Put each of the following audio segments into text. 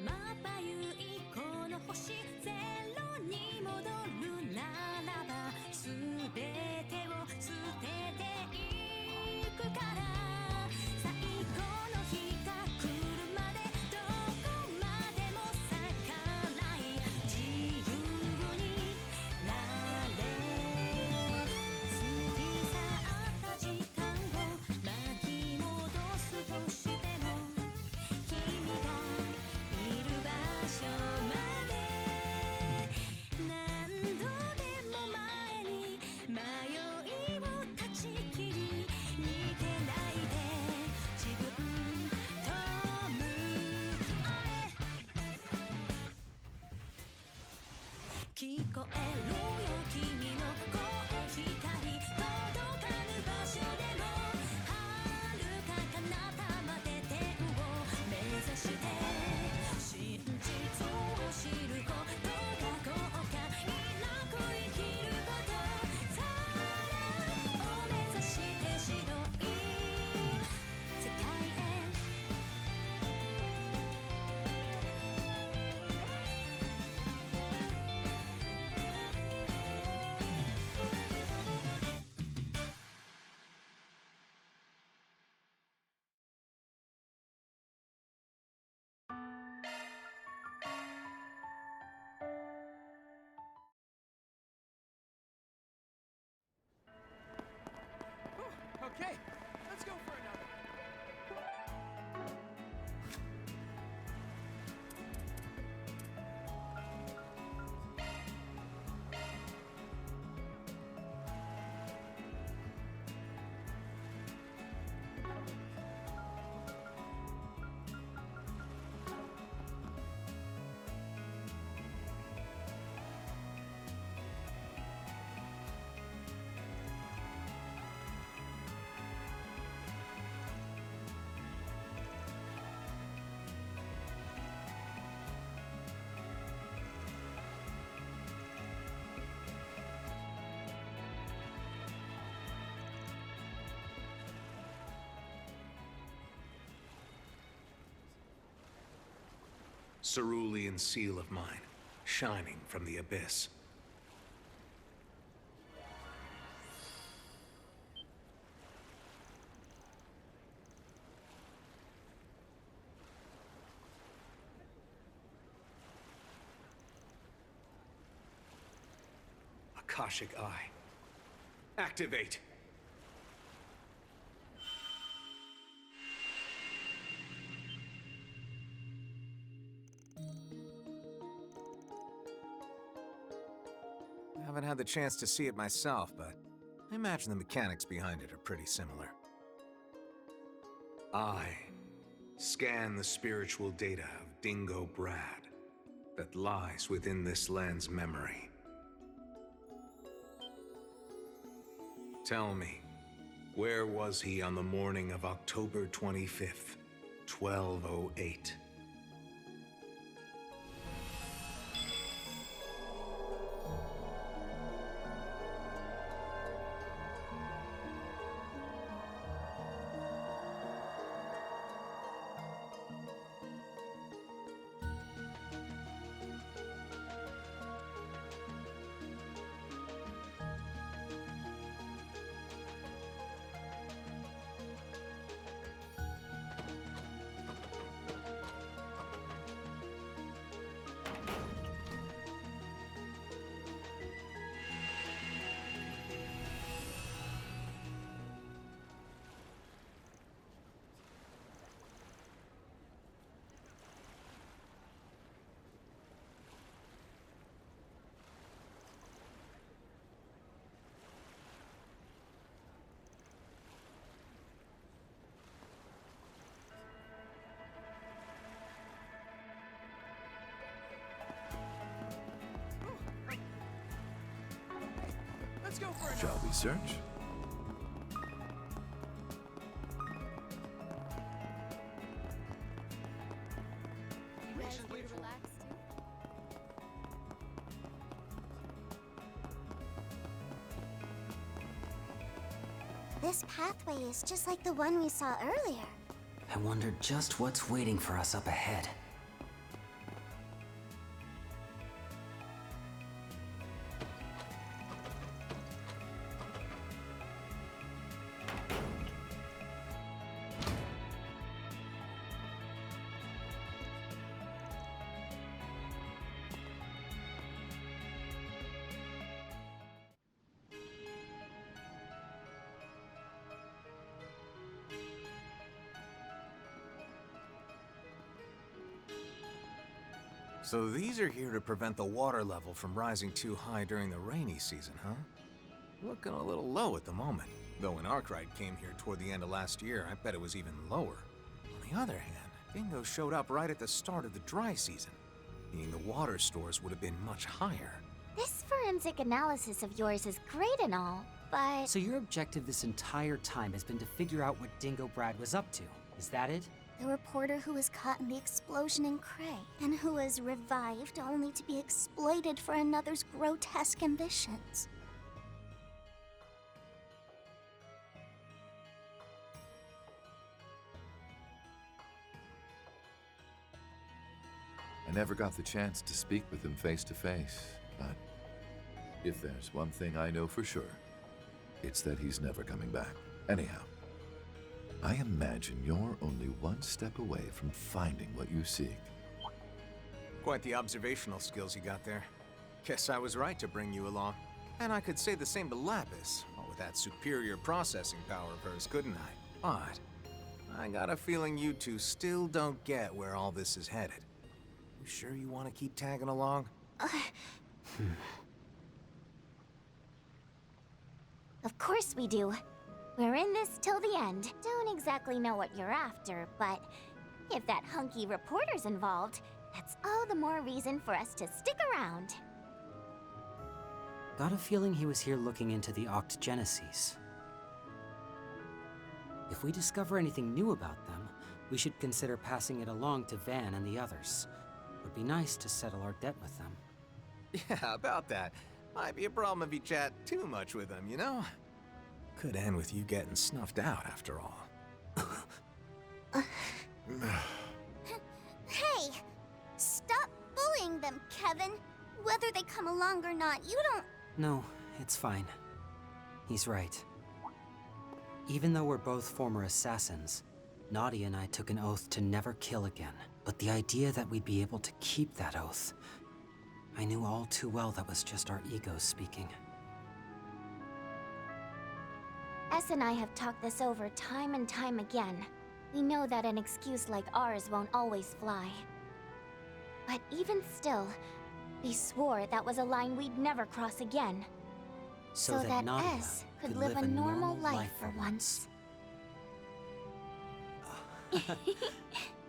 まばゆいこの星ゼロに戻るならば全てを捨てていくから最後の日が来るまでどこまでも咲かない自由になれ過ぎ去った時間を巻き戻すとしても君がいる場所まで何度でも前に迷いを断ち切り逃げないで自分と向かえ聞こえるよ君の声光届かぬ場所でも遥か彼方まで天を目指して真実を知ることが後悔なく生きることさらを目指して白い世界へWhew, okay, let's go for another. Cerulean seal of mine, shining from the abyss. Akashic Eye. Activate! I haven't had the chance to see it myself, but I imagine the mechanics behind it are pretty similar. I scan the spiritual data of Dingo Brad that lies within this land's memory. Tell me, where was he on the morning of October 25th, 1208? Let's go for another. Shall we search? You guys here to relax too? This pathway is just like the one we saw earlier. I wonder just what's waiting for us up ahead. So these are here to prevent the water level from rising too high during the rainy season, huh? Looking a little low at the moment. Though when Arkwright came here toward the end of last year, I bet it was even lower. On the other hand, Dingo showed up right at the start of the dry season, meaning the water stores would have been much higher. This forensic analysis of yours is great and all, but... So your objective this entire time has been to figure out what Dingo Brad was up to. Is that it? The reporter who was caught in the explosion in Cray, and who was revived only to be exploited for another's grotesque ambitions. I never got the chance to speak with him face to face, but if there's one thing I know for sure, it's that he's never coming back. Anyhow, I imagine you're only one step away from finding what you seek. Quite the observational skills you got there. Guess I was right to bring you along. And I could say the same to Lapis, with that superior processing power of hers, couldn't I? But I got a feeling you two still don't get where all this is headed. You sure you want to keep tagging along? Of course we do. We're in this till the end. Don't exactly know what you're after, but if that hunky reporter's involved, that's all the more reason for us to stick around. Got a feeling he was here looking into the Octogenesis. If we discover anything new about them, we should consider passing it along to Van and the others. Would be nice to settle our debt with them. Yeah, about that. Might be a problem if you chat too much with them, you know? Could end with you getting snuffed out, after all. Hey! Stop bullying them, Kevin! Whether they come along or not, you don't... No, it's fine. He's right. Even though we're both former assassins, Nadia and I took an oath to never kill again. But the idea that we'd be able to keep that oath, I knew all too well that was just our egos speaking. S and I have talked this over time and time again. We know that an excuse like ours won't always fly. But even still, we swore that was a line we'd never cross again. So that that Nadia S could live a normal life for once.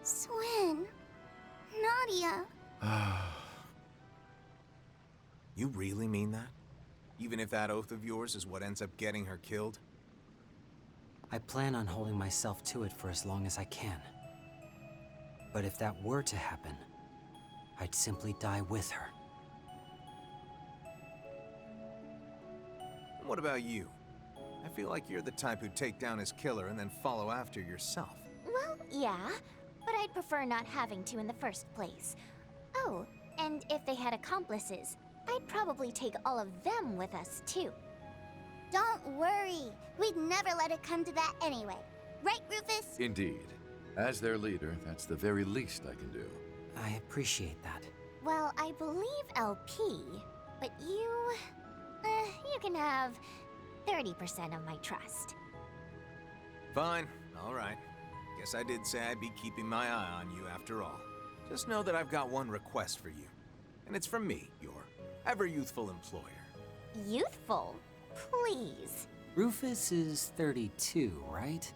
Swin. Nadia. You really mean that? Even if that oath of yours is what ends up getting her killed? I plan on holding myself to it for as long as I can. But if that were to happen, I'd simply die with her. What about you? I feel like you're the type who'd take down his killer and then follow after yourself. Well, yeah, but I'd prefer not having to in the first place. Oh, and if they had accomplices, I'd probably take all of them with us, too. Don't worry. We'd never let it come to that anyway. Right, Rufus? Indeed. As their leader, that's the very least I can do. I appreciate that. Well, I believe LP, but you can have 30% of my trust. Fine, all right. Guess I did say I'd be keeping my eye on you after all. Just know that I've got one request for you. And it's from me, your ever-youthful employer. Youthful? Please. Rufus is 32, right?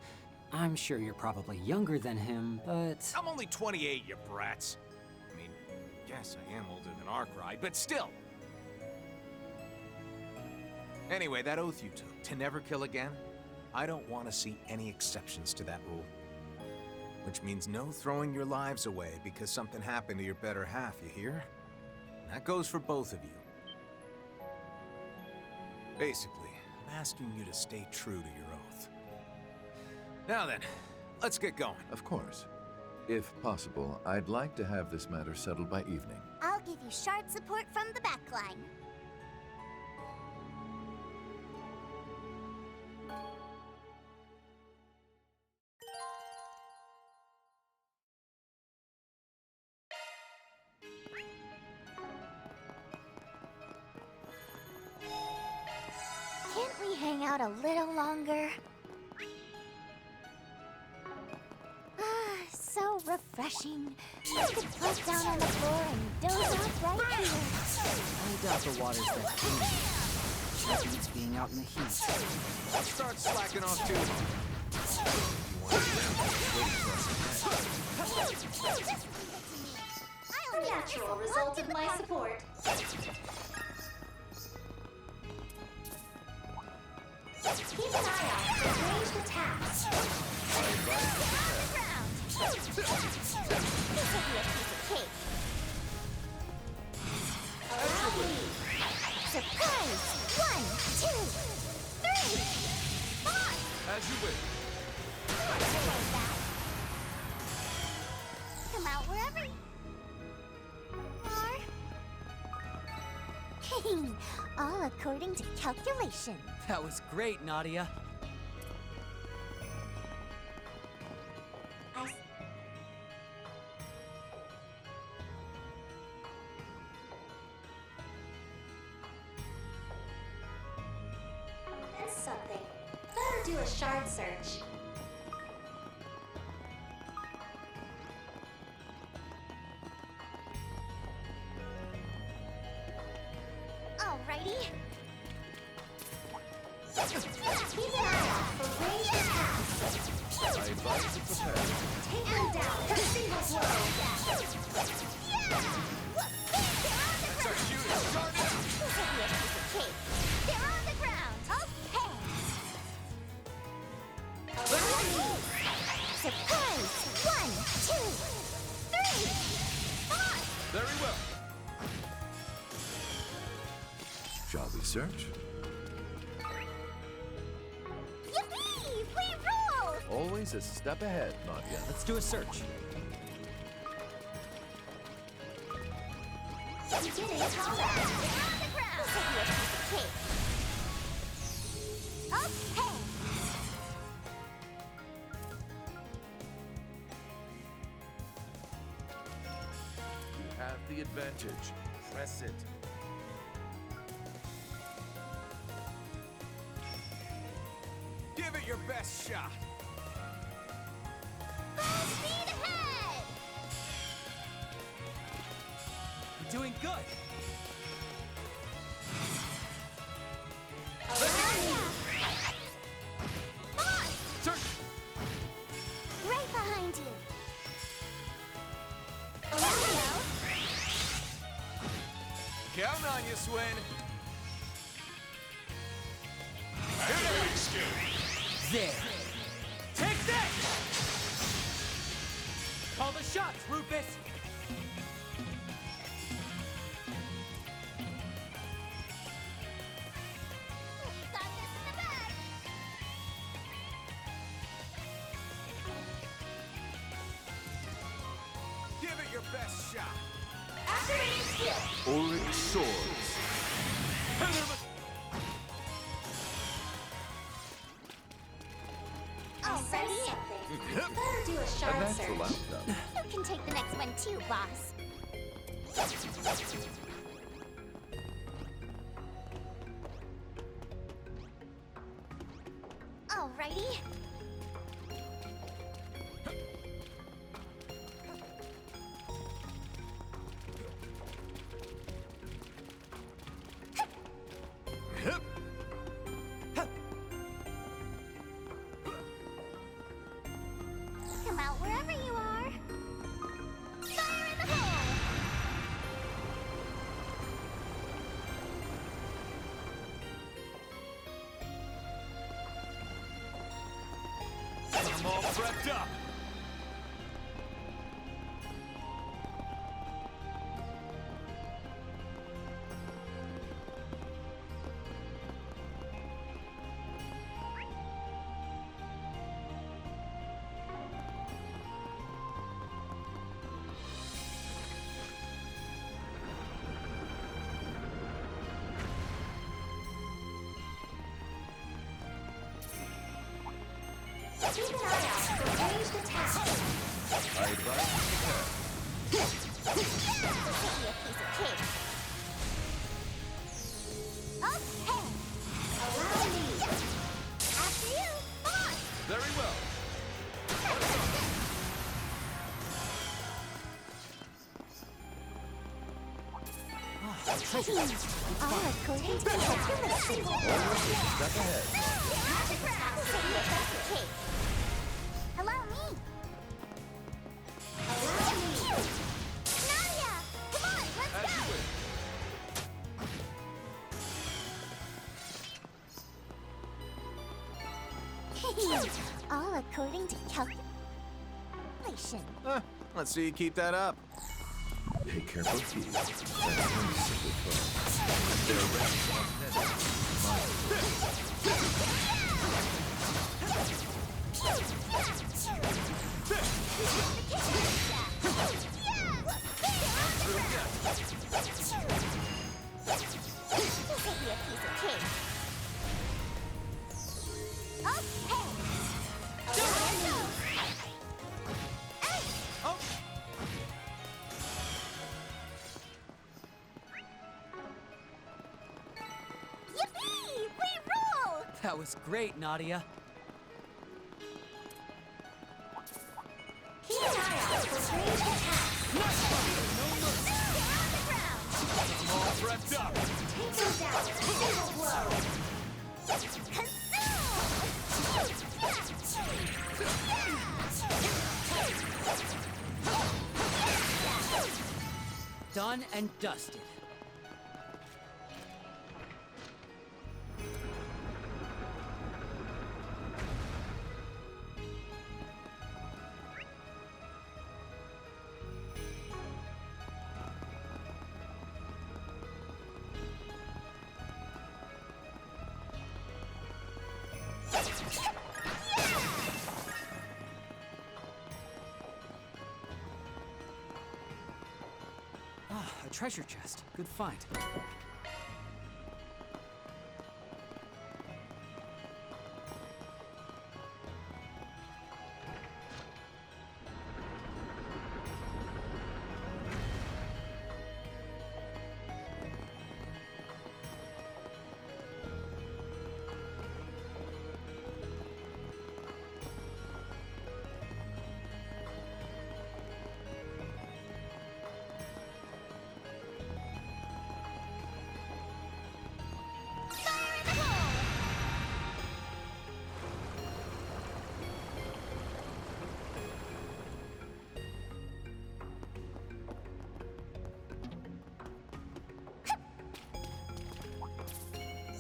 I'm sure you're probably younger than him, but... I'm only 28, you brats. I mean, yes, I am older than Arkwright, but still. Anyway, that oath you took, to never kill again, I don't want to see any exceptions to that rule. Which means no throwing your lives away because something happened to your better half, you hear? And that goes for both of you. Basically, I'm asking you to stay true to your oath. Now then, let's get going. Of course. If possible, I'd like to have this matter settled by evening. I'll give you sharp support from the back line. Can't we hang out a little longer? so refreshing. You could plop down on the floor and doze off right here. I doubt the water's that clean. It beats being out in the heat. I'll start slacking off too. A natural result of my support. Keep an eye out for ranged attacks. This will be a piece of cake. Allow me. Surprise! 1, 2, 3, 4. As you wish. Come out wherever you are. All according to calculation. That was great, Nadia. That's something. Better do a shard search. Alrighty. Keep an eye out for ranged attacks. I advise you prepare. Take them down with a single blow. That's our shooter. Start it up. This will be a piece of cake. They're on the ground. Okay. Allow me. Surprise! 1, 2, 3, 4. Very well. Shall we search? Yippee! We roll! Always a step ahead, Nadia. Let's do a search. Beginning combat. They're on the ground. This will be a piece of cake. Okay. You have the advantage. Press it. Give it your best shot. Full speed ahead! You're doing good. Search. Right behind you. Counting on you, Swin. There. Take that! Call the shots, Rufus! Got this in the bag. Give it your best shot. Activating skill. Oryx Swords. Alrighty. Better do a A shard natural search. outcome. You can take the next one too, boss. Alrighty. Come out wherever you are. Fire in the hole! I'm all prepped up. Keep an eye out for ranged attacks. I advise you prepare. This will be a piece of cake. Okay. Allow me. After you, boss. Very well. treasure chest. All according to calculation. Step ahead. Allow me. Nadia! Come on, let's go! All according to calculation. Let's see you keep that up. Take careful heed. That's one single foe. They're This will be a piece of cake. Okay. Yippee! We rule! That was great, Nadia. Keep an eye out for ranged attacks. Stay on the ground. All prepped up. Take them down with a single blow. Done and dusted. Ah, a treasure chest. Good find.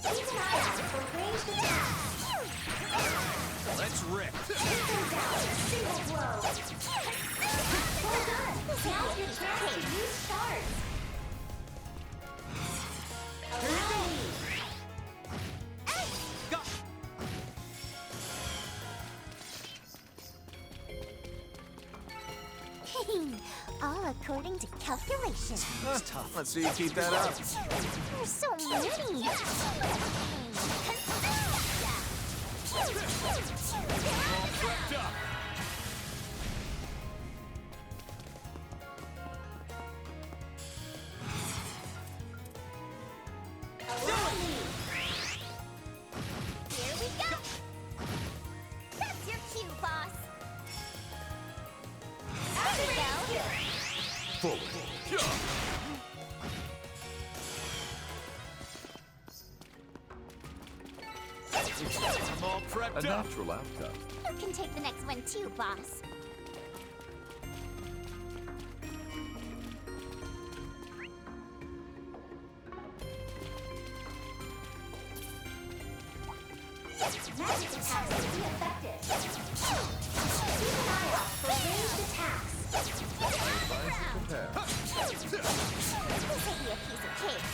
Keep an eye out for ranged attacks. Let's rip. Take them down with a single blow. Well done. Now's your chance to use shards. Allow me. Go. All according to calculation. It's tough. Let's see you keep that up. There's so many. All prepped up. Allow me. Here we go. That's your cue, boss. There we go. forward. I'm all A prepped up. natural outcome. You can take the next one too, boss. Magic attacks will be effective. Keep an eye out for ranged attacks. Advise you prepare. This will be a piece of cake.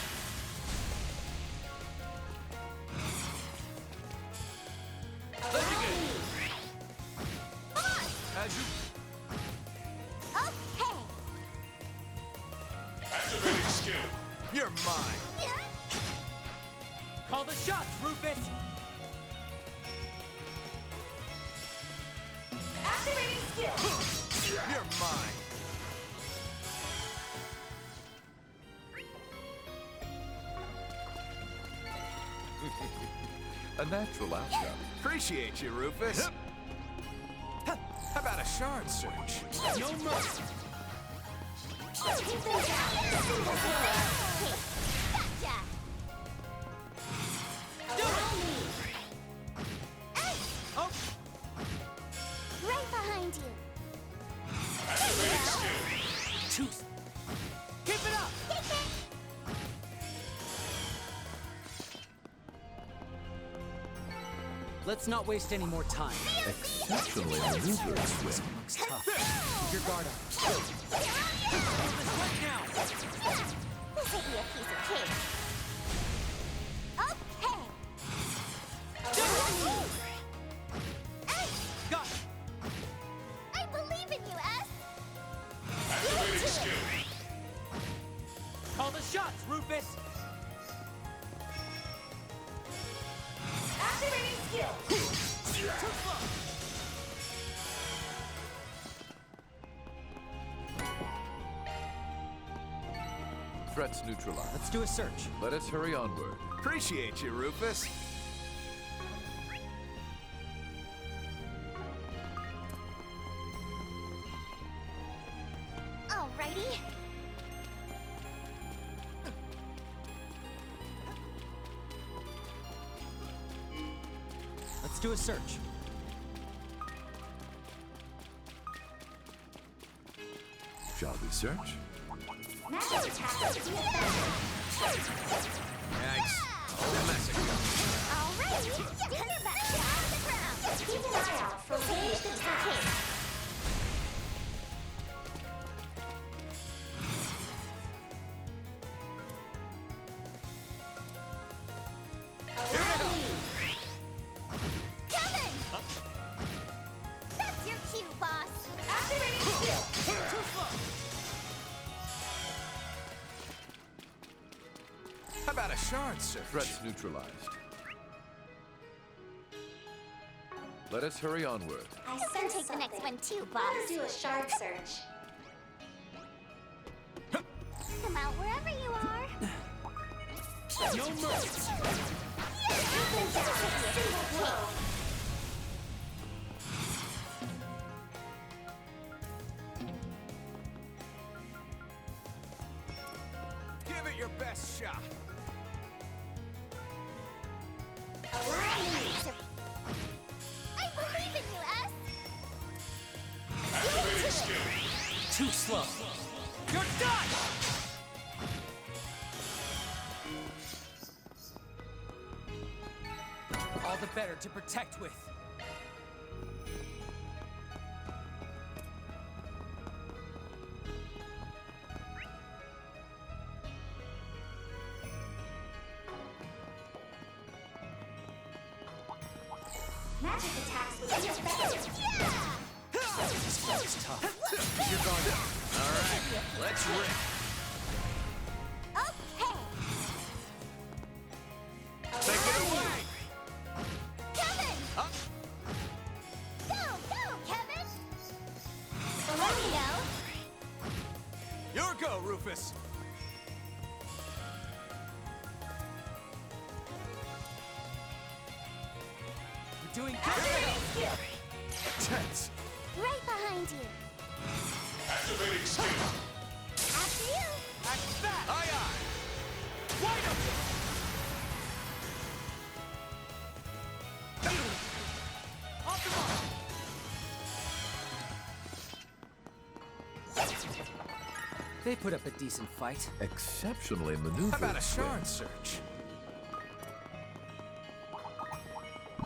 Allow me. As you Okay. Activating skill. You're mine. Call the shots, Rufus! Activating skill. You're mine. A natural outcome. Appreciate you, Rufus. How about a shard search? no mercy. Take them down with a single blow. Right behind you. Tooth. Keep it up! Let's not waste any more time. Exceptionally maneuverable, Swin. Looks tough. Keep your guard up. Right now! This will be a piece of cake. Okay. Got it! I believe in you, S. You too. Call the shots, Rufus! Activating skill. Too slow! Threats neutralized. Let's do a search. Let us hurry onward. Appreciate you, Rufus. Alrighty. Let's do a search. Shall we search? Magic attack. Yikes. Oh, massacre. Alrighty. Get back down on the ground. Keep an eye out for ranged attacks. Kevin! That's your cue, boss. Activating skill. Too slow! How about a shard search? Threats neutralized. Let us hurry onward. I can take the next one too, boss. Do a shard search. Come out wherever you are. No mercy! Give it your best shot. I believe in you, S. Too slow. You're done! All the better to protect with. Magic attacks will be effective. It's tough. You're going up. All right, let's rip. Okay. Take it away. Kevin! Up. Go, go, Kevin! Let me know. Your go, Rufus. We're doing good! Tense. Right behind you. Activating skill. After you. Act fast! Aye, aye. Wide open! Off the mark! They put up a decent fight. Exceptionally maneuverable. How about a Swin. shard search?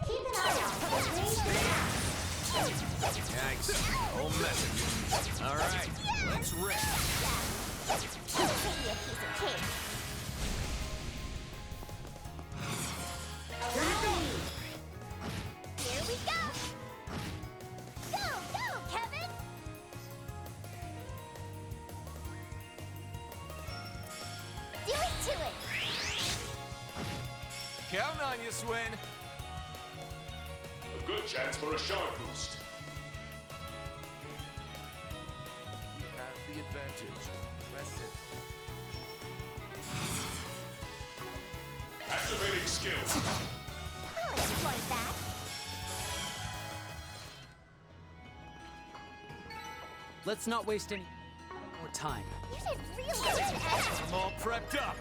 Keep an eye out for ranged attacks. Yikes. Oh, message. All right, let's rip. This will be a piece of cake. Here we go. Go, go, Kevin! Do it to it. Count on you, Swin. A good chance for a shard boost. You have the advantage. Press it. Activating skill. I'll exploit that. Let's not waste any more time. You did really good, S. I'm all prepped up.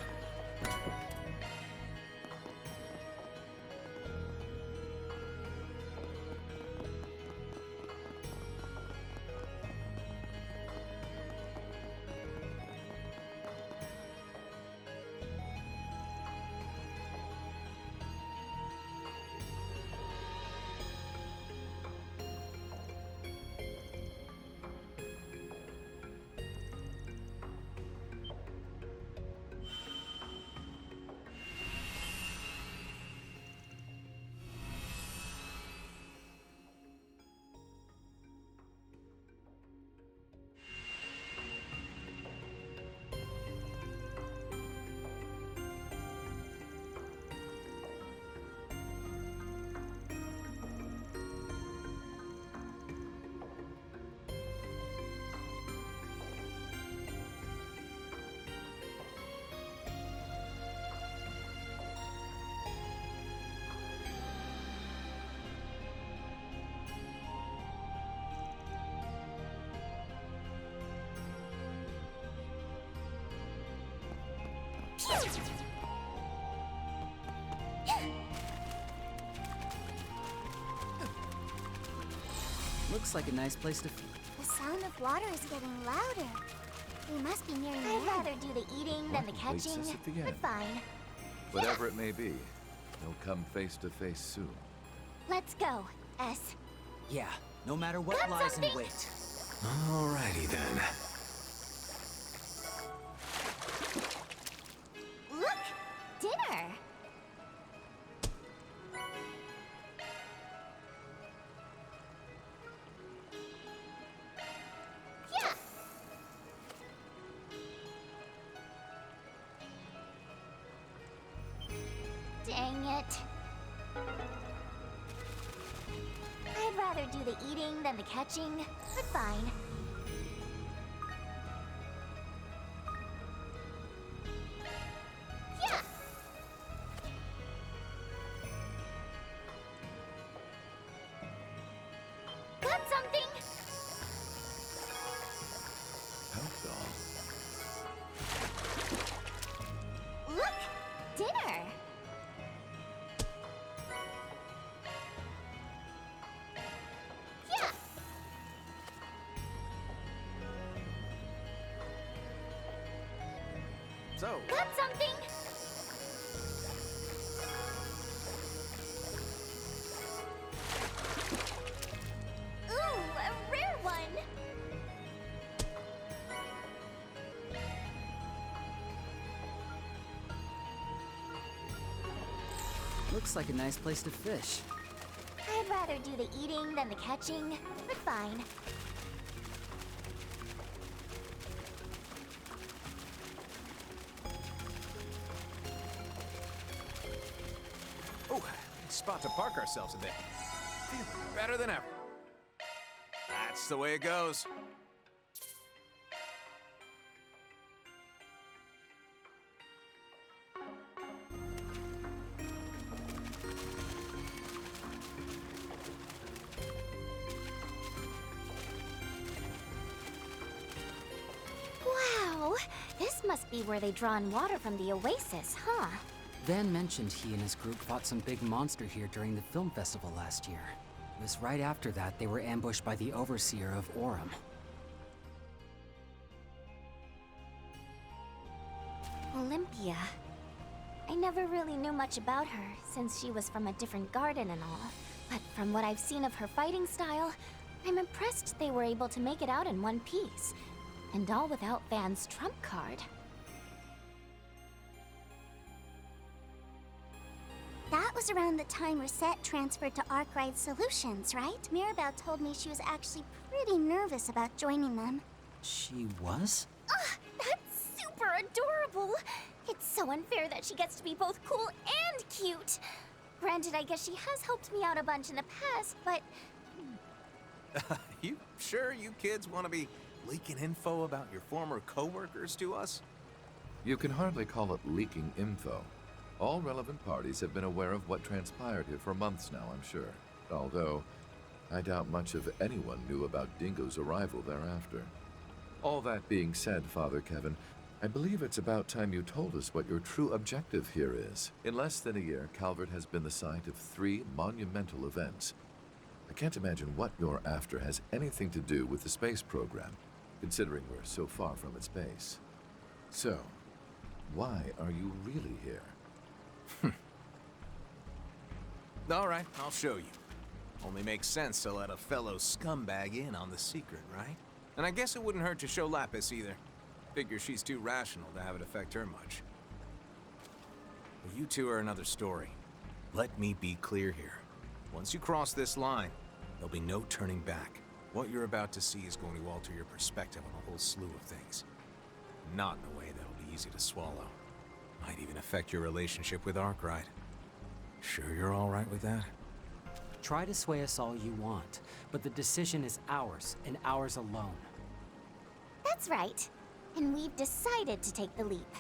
Looks like a nice place to... The sound of water is getting louder. We must be nearing the end. I'd rather do the eating than the What awaits catching, us at the but end? fine. Whatever it may be, they'll come face to face soon. Let's go, S. Yeah, no matter what Got lies something? in wait. Alrighty then. Look! Dinner! Yeah! Dang it. I'd rather do the eating than the catching, but fine. Yeah! Got something! Help doll. Look! Dinner! Yeah! So, Got something! Ooh, a rare one! Looks like a nice place to fish. I'd rather do the eating than the catching, but fine. oh, spot to park ourselves in there. Feeling better than ever. That's the way it goes. Wow! This must be where they draw in water from the oasis, huh? Van mentioned he and his group fought some big monster here during the film festival last year. It was right after that they were ambushed by the overseer of Orem. Olympia. I never really knew much about her, since she was from a different garden and all. But from what I've seen of her fighting style, I'm impressed they were able to make it out in one piece. And all without Van's trump card. That was around the time Reset transferred to Arkwright Solutions, right? Mirabelle told me she was actually pretty nervous about joining them. She was? Ugh, that's super adorable! It's so unfair that she gets to be both cool and cute. Granted, I guess she has helped me out a bunch in the past, but You sure you kids want to be leaking info about your former co-workers to us? You can hardly call it leaking info. All relevant parties have been aware of what transpired here for months now, I'm sure. Although, I doubt much of anyone knew about Dingo's arrival thereafter. All that being said, Father Kevin, I believe it's about time you told us what your true objective here is. In less than a year, Calvert has been the site of 3 monumental events. I can't imagine what you're after has anything to do with the space program, considering we're so far from its base. So, why are you really here? All right, I'll show you. Only makes sense to let a fellow scumbag in on the secret, right? And I guess it wouldn't hurt to show Lapis either. Figure she's too rational to have it affect her much. But you two are another story. Let me be clear here. Once you cross this line, there'll be no turning back. What you're about to see is going to alter your perspective on a whole slew of things. Not in a way that'll be easy to swallow. Might even affect your relationship with Arkwright. Sure you're all right with that? Try to sway us all you want, but the decision is ours, and ours alone. that's right. And we've decided to take the leap.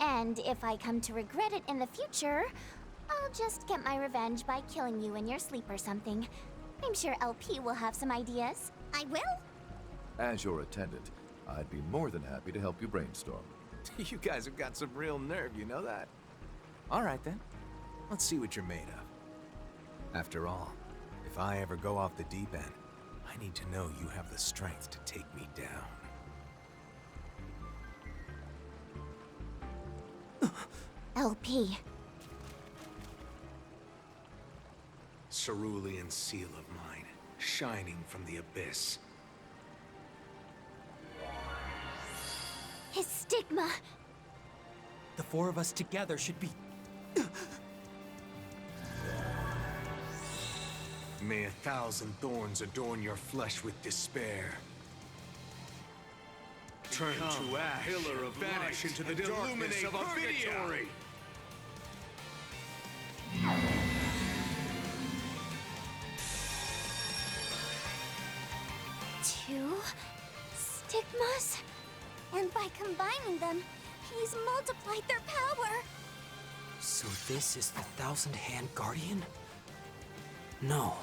And if I come to regret it in the future, I'll just get my revenge by killing you in your sleep or something. I'm sure LP will have some ideas. I will? As your attendant, I'd be more than happy to help you brainstorm. You guys have got some real nerve, you know that? All right then, let's see what you're made of. After all, if I ever go off the deep end, I need to know you have the strength to take me down. LP. Cerulean seal of mine, shining from the abyss. His stigma. The four of us together should be... May 1,000 thorns adorn your flesh with despair. Turn to ash, pillar of vanish into the darkness of purgatory. Two stigmas? And by combining them, he's multiplied their power. So this is the Thousand-Hand Guardian? No.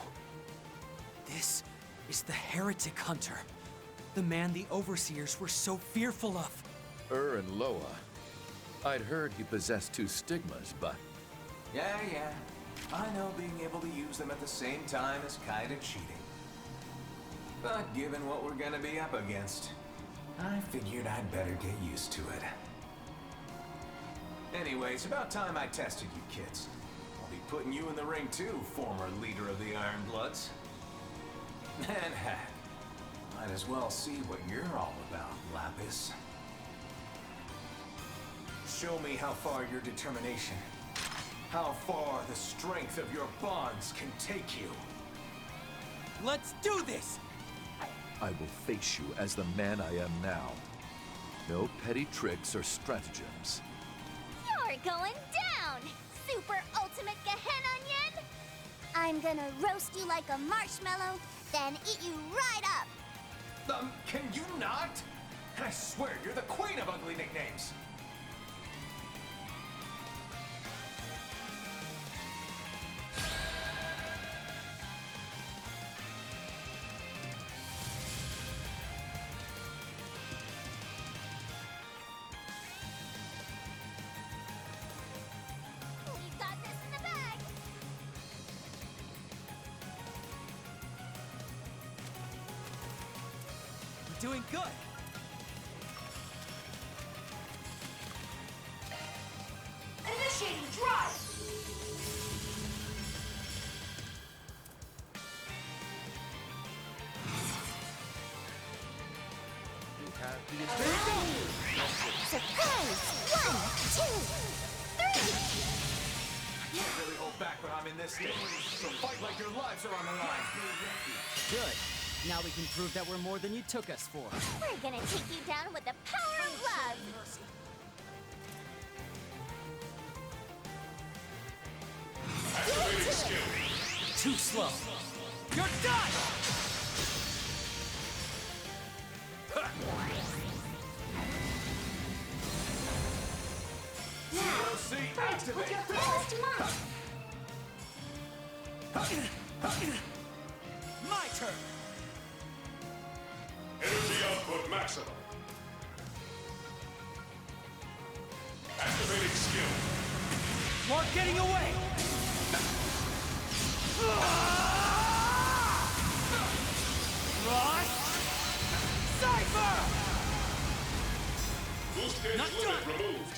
This is the Heretic Hunter. The man the Overseers were so fearful of. And Loa. I'd heard he possessed two stigmas, but... Yeah. I know being able to use them at the same time is kinda cheating. But given what we're gonna be up against, I figured I'd better get used to it. Anyway, it's about time I tested you kids. I'll be putting you in the ring too, former leader of the Iron Bloods. And heck, might as well see what you're all about, Lapis. Show me how far your determination, how far the strength of your bonds can take you. Let's do this! I will face you as the man I am now. No petty tricks or stratagems. You're going down, super ultimate Gehenonian! I'm gonna roast you like a marshmallow, then eat you right up. Can you not? I swear, you're the queen of ugly nicknames. We've got this in the bag! We're doing good! Initiating drive! Surprise! 1, 2, 3! You can't really hold back when I'm in this state. So fight like your lives are on the line. Good. Now we can prove that we're more than you took us for. We're gonna take you down with the power of love! Activating skill. Too slow. You're done! Zero C, activate. My turn! Energy output maximum. Activating skill. We're getting away! Ross! Cypher! Boost gauge Not limit done. removed.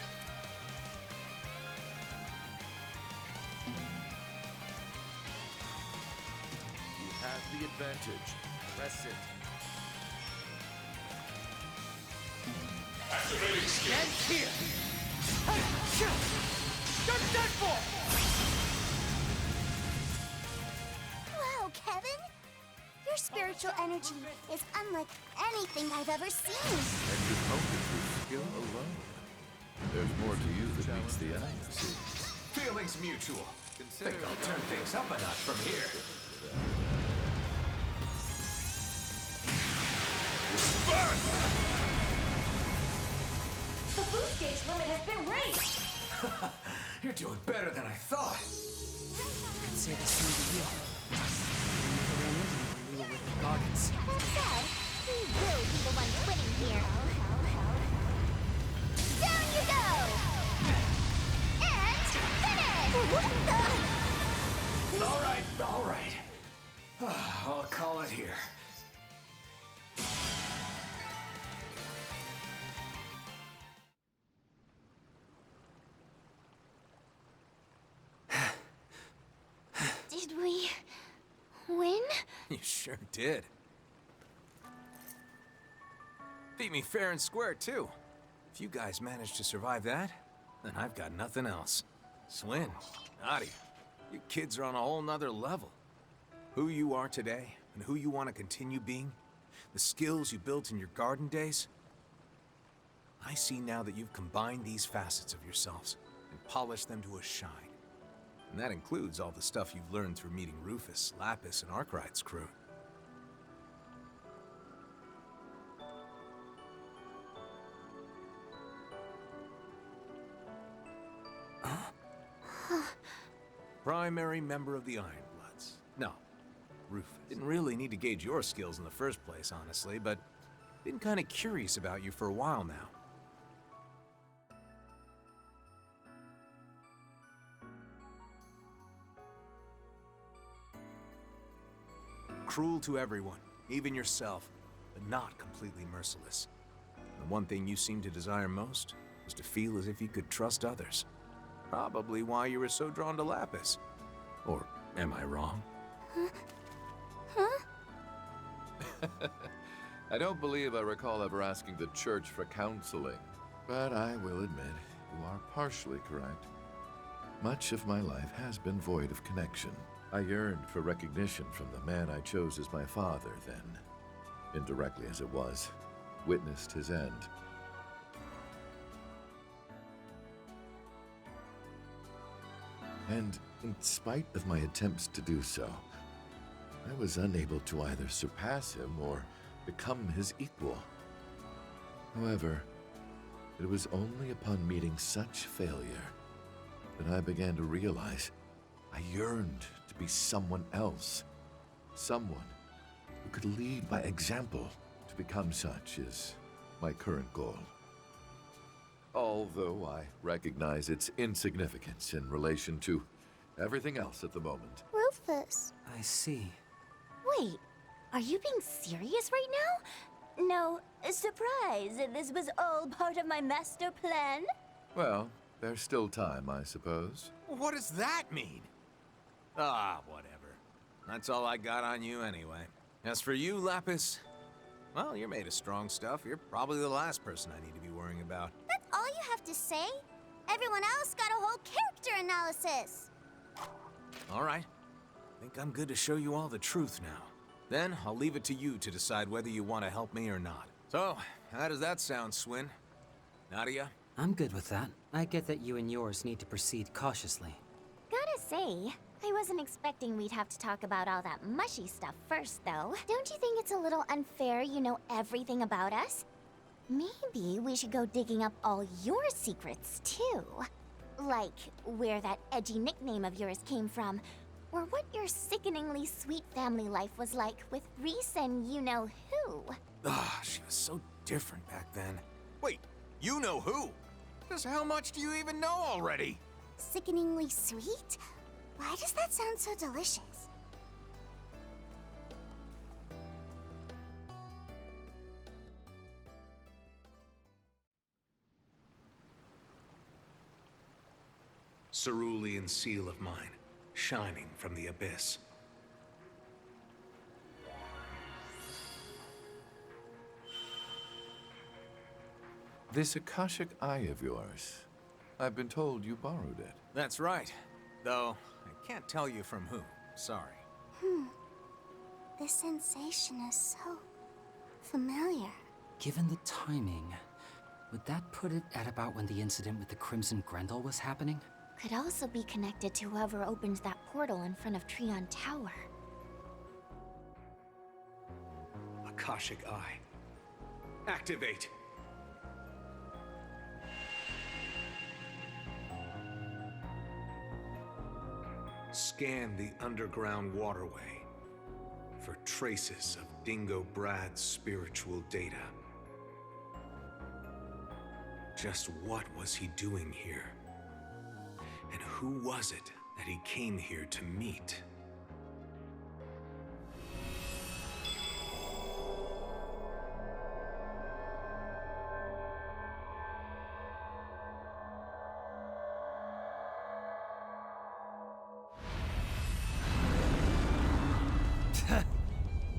You have the advantage. Press it. Activating skill. And here! Hey, shoot! You're done for! Wow, Kevin! Your spiritual energy is unlike anything I've ever seen. And you honed it through skill alone. There's more to you than meets the eye, you see. Feelings mutual. Think I'll turn things up a notch from here. The boost gauge limit has been raised! You're doing better than I thought. I'd say the same to you. We were with the Goggins. That said, we will be the ones winning here. Down You sure did. Beat me fair and square, too. If you guys managed to survive that, then I've got nothing else. Swin, Nadia, you kids are on a whole nother level. Who you are today, and who you want to continue being, the skills you built in your garden days, I see now that you've combined these facets of yourselves and polished them to a shine. And that includes all the stuff you've learned through meeting Rufus, Lapis, and Arkwright's crew. Primary member of the Ironbloods. No, Rufus. Didn't really need to gauge your skills in the first place, honestly, but been kind of curious about you for a while now. Cruel to everyone, even yourself, but not completely merciless. The one thing you seemed to desire most was to feel as if you could trust others. Probably why you were so drawn to Lapis. Or am I wrong? I don't believe I recall ever asking the church for counseling, but I will admit you are partially correct. Much of my life has been void of connection. I yearned for recognition from the man I chose as my father then, indirectly as it was, witnessed his end. And in spite of my attempts to do so, I was unable to either surpass him or become his equal. However, it was only upon meeting such failure that I began to realize I yearned to be someone else. Someone who could lead by example. To become such is my current goal. Although I recognize its insignificance in relation to everything else at the moment. Rufus. I see. Wait, are you being serious right now? No, surprise, this was all part of my master plan? Well, there's still time, I suppose. What does that mean? Ah, whatever. That's all I got on you anyway. As for you, Lapis, well, you're made of strong stuff. You're probably the last person I need to be worrying about. That's all you have to say? Everyone else got a whole character analysis. All right. Think I'm good to show you all the truth now. Then I'll leave it to you to decide whether you want to help me or not. So, how does that sound, Swin? Nadia? I'm good with that. I get that you and yours need to proceed cautiously. Gotta say, I wasn't expecting we'd have to talk about all that mushy stuff first, though. Don't you think it's a little unfair you know everything about us? Maybe we should go digging up all your secrets, too. Like, where that edgy nickname of yours came from, or what your sickeningly sweet family life was like with Reese and you-know-who. Ah, she was so different back then. Wait, you know who? Just how much do you even know already? Sickeningly sweet? Why does that sound so delicious? Cerulean seal of mine, shining from the abyss. This Akashic Eye of yours, I've been told you borrowed it. That's right. Though, I can't tell you from who. Sorry. This sensation is so familiar. Given the timing, would that put it at about when the incident with the Crimson Grendel was happening? Could also be connected to whoever opened that portal in front of Trion Tower. Akashic Eye. Activate! Scan the underground waterway for traces of Dingo Brad's spiritual data. Just what was he doing here? And who was it that he came here to meet?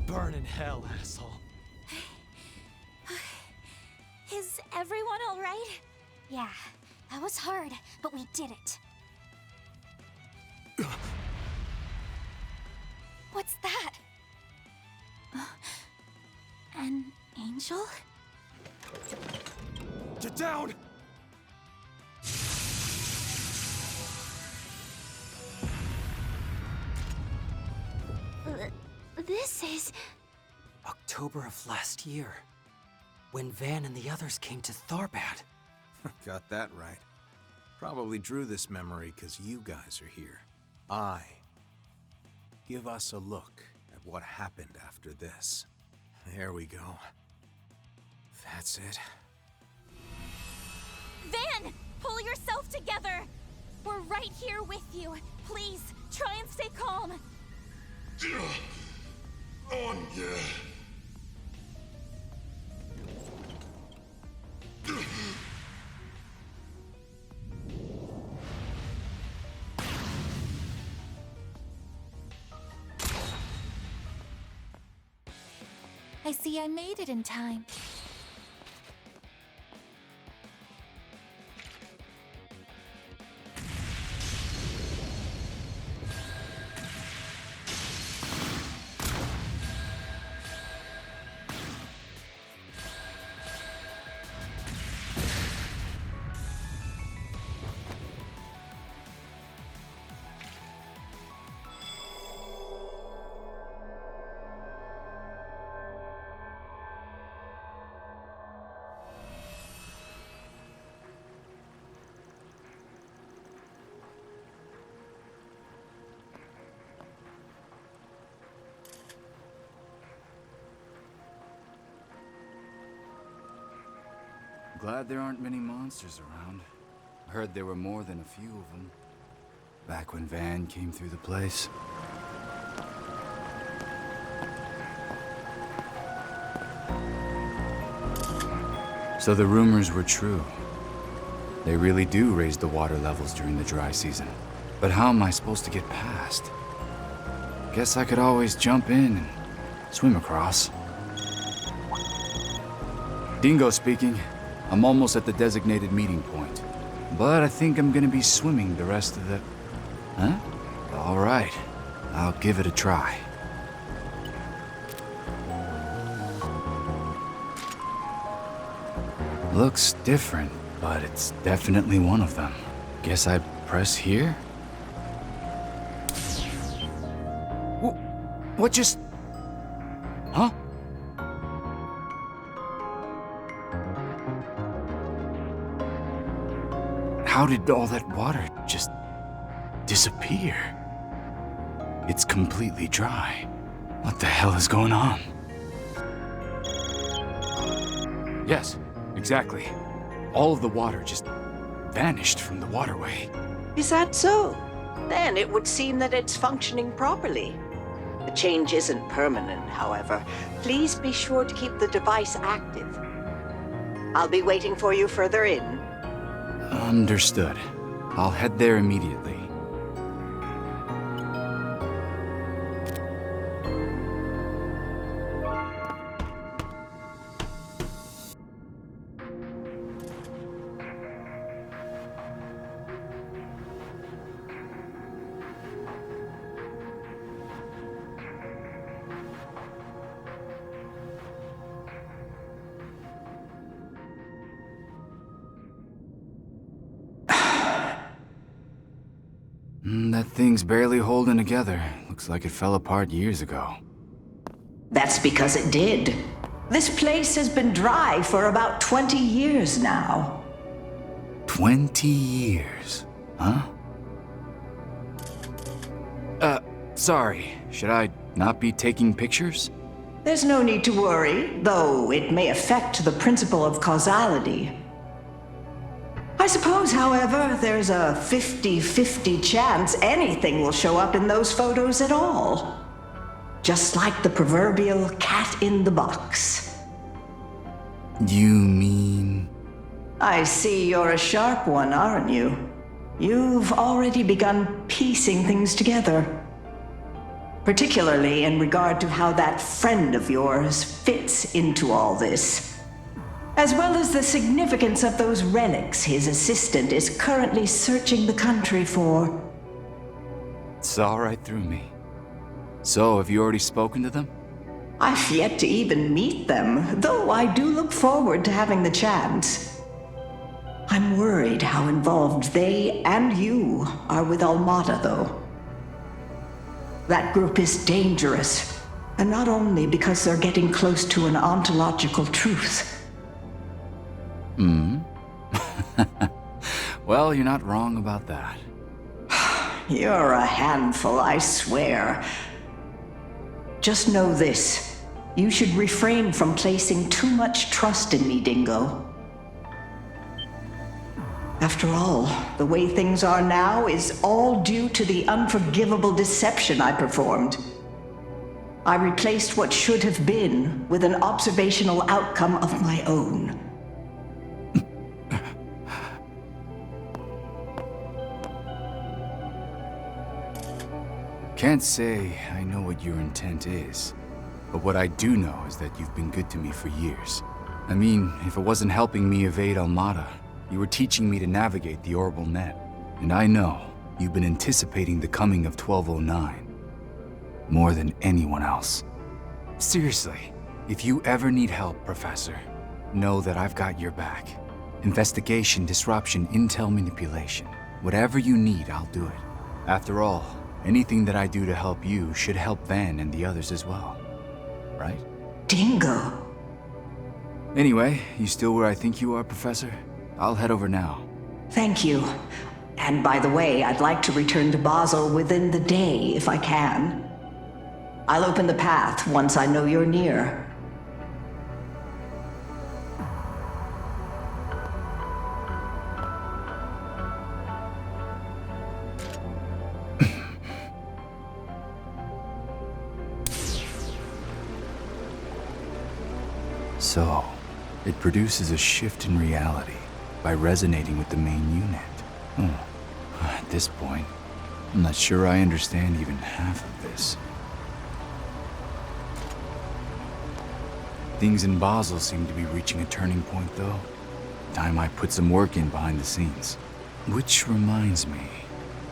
Burn in hell, asshole. Is everyone alright? Yeah, that was hard, but we did it. What's that? An angel? Get down! This is... October of last year, when Van and the others came to Tharbad. Got that right. Probably drew this memory because you guys are here. Give us a look at what happened after this. There we go. That's it. Van! Pull yourself together! We're right here with you. Please, try and stay calm. On, yeah. I see I made it in time. Glad there aren't many monsters around. Heard there were more than a few of them. Back when Van came through the place. So the rumors were true. They really do raise the water levels during the dry season. But how am I supposed to get past? Guess I could always jump in and swim across. Dingo speaking. I'm almost at the designated meeting point. But I think I'm gonna be swimming the rest of the... Huh? All right. I'll give it a try. Looks different, but it's definitely one of them. Guess I press here? What just... Huh? How did all that water just disappear? It's completely dry. What the hell is going on? Yes, exactly. All of the water just vanished from the waterway. Is that so? Then it would seem that it's functioning properly. The change isn't permanent, however. Please be sure to keep the device active. I'll be waiting for you further in. Understood. I'll head there immediately. That thing's barely holding together. Looks like it fell apart years ago. That's because it did. This place has been dry for about 20 years now. 20 years, huh? Sorry. Should I not be taking pictures? There's no need to worry, though it may affect the principle of causality. I suppose, however, there's a 50-50 chance anything will show up in those photos at all. Just like the proverbial cat in the box. You mean... I see you're a sharp one, aren't you? You've already begun piecing things together. particularly in regard to how that friend of yours fits into all this, as well as the significance of those relics his assistant is currently searching the country for. Saw right through me. So, have you already spoken to them? I've yet to even meet them, though I do look forward to having the chance. I'm worried how involved they and you are with Almata, though. That group is dangerous, and not only because they're getting close to an ontological truth. Well, you're not wrong about that. You're a handful, I swear. Just know this. You should refrain from placing too much trust in me, Dingo. After all, the way things are now is all due to the unforgivable deception I performed. I replaced what should have been with an observational outcome of my own. Can't say I know what your intent is, but what I do know is that you've been good to me for years. I mean, if it wasn't helping me evade Almata, you were teaching me to navigate the orbital net. And I know you've been anticipating the coming of 1209 more than anyone else. Seriously, if you ever need help, Professor, know that I've got your back. Investigation, disruption, intel manipulation. Whatever you need, I'll do it. After all, anything that I do to help you should help Van and the others as well. Right? Dingo. Anyway, you still where I think you are, Professor? I'll head over now. Thank you. And by the way, I'd like to return to Basel within the day, if I can. I'll open the path once I know you're near. So, it produces a shift in reality by resonating with the main unit. At this point, I'm not sure I understand even half of this. Things in Basel seem to be reaching a turning point, though. Time I put some work in behind the scenes. Which reminds me,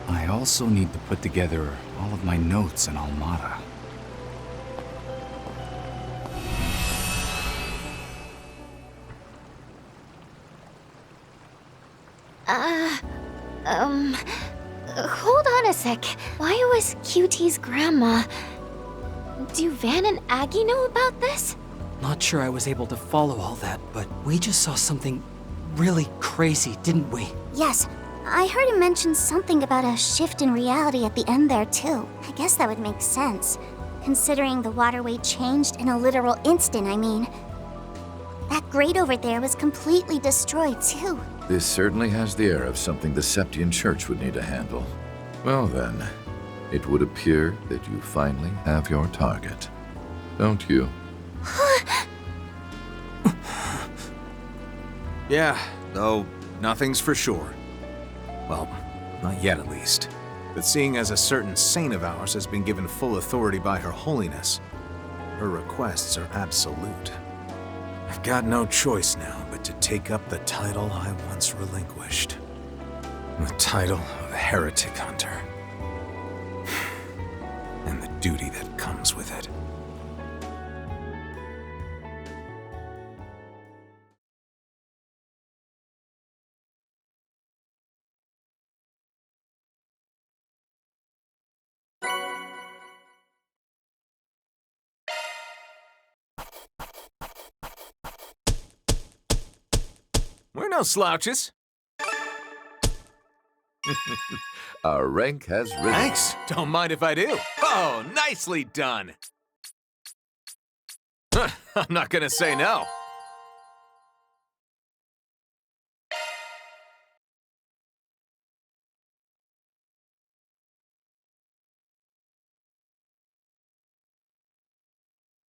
I also need to put together all of my notes in Almata. Hold on a sec. Why was QT's grandma... Do Van and Aggie know about this? Not sure I was able to follow all that, but we just saw something really crazy, didn't we? Yes, I heard him mention something about a shift in reality at the end there, too. I guess that would make sense, considering the waterway changed in a literal instant, I mean. That grate over there was completely destroyed, too. This certainly has the air of something the Septian Church would need to handle. Well then, it would appear that you finally have your target. Don't you? Yeah, though nothing's for sure. Well, not yet at least. But seeing as a certain saint of ours has been given full authority by Her Holiness, her requests are absolute. I've got no choice now but to take up the title I once relinquished. The title of Heretic Hunter. And the duty that comes with it. We're no slouches. Our rank has risen. Thanks. Don't mind if I do. Oh, nicely done. I'm not gonna say no.